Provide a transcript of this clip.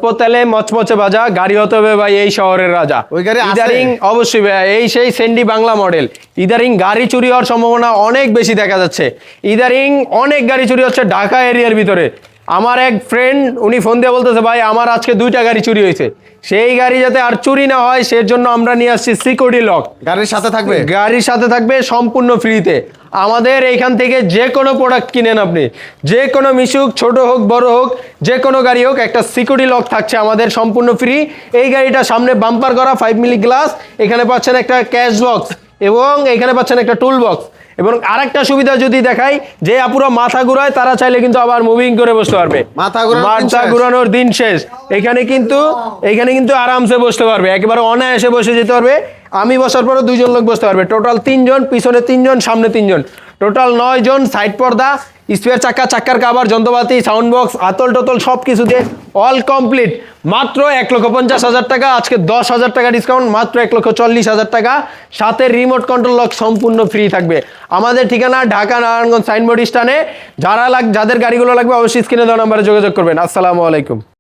অল্প তেলে মচমচে ভাজা গাড়ি হতে হবে ভাই এই শহরের রাজা। ওই গাড়ি ইদারিং অবশ্যই ভাই এই সেই সেন্ডি বাংলা মডেল। ইদারিং গাড়ি চুরি হওয়ার সম্ভাবনা অনেক বেশি দেখা যাচ্ছে। ইদারিং অনেক গাড়ি চুরি হচ্ছে ঢাকা এরিয়ার ভিতরে। আমার এক ফ্রেন্ড উনি ফোন দিয়ে বলতেছে ভাই আমার আজকে 2টা গাড়ি চুরি হয়েছে। সেই গাড়ি যাতে আর চুরি না হয় সেজন্য আমরা নিয়ে আসছি সিকিউরিটি লক। গাড়ির সাথে থাকবে, গাড়ির সাথে থাকবে সম্পূর্ণ ফ্রিতে। আমাদের এইখান থেকে যে কোনো প্রোডাক্ট কিনেন আপনি, যে কোনো মিশুক ছোট হোক বড় হোক যে কোনো গাড়ি হোক, একটা সিকিউরিটি লক থাকছে আমাদের সম্পূর্ণ ফ্রি। এই গাড়িটা সামনে বাম্পার করা 5 মিলি গ্লাস, এখানে পাচ্ছেন একটা ক্যাশ বক্স এবং এখানে পাচ্ছেন একটা টুল বক্স। এবং আরেকটা সুবিধা যদি দেখাই, যে আপুরা মাথা ঘুরায় তারা চাইলে কিন্তু আবার মুভিং করে বসতে পারবে। মাথা ঘুরানোর দিন শেষ। এখানে কিন্তু আরামসে বসতে পারবে, একেবারে অনায়াসে বসে যেতে পারবে। আমি বসার পরে 2 জন লোক বসতে পারবে। টোটাল 3 জন, পিছনে 3 জন, সামনে 3 জন, টোটাল 9 জন। সাইড পর্দা, স্পেয়ার চাক্কা, চাক্কার কাভার, যন্ত্রপাতি, সাউন্ড বক্স, আতল টোতল সব কিছু দিয়ে অল কমপ্লিট। মাত্র 1,50,000 টাকা। আজকে 10,000 টাকা ডিসকাউন্ট, মাত্র 1,40,000 টাকা। সাথে রিমোট কন্ট্রোল লক সম্পূর্ণ ফ্রি থাকবে। আমাদের ঠিকানা ঢাকা নারায়ণগঞ্জ সাইনবোর্ড স্ট্যান্ডে। যাদের গাড়িগুলো লাগবে অবশ্যই স্ক্রিনে দেওয়া নাম্বারে যোগাযোগ করবেন। আসসালামু আলাইকুম।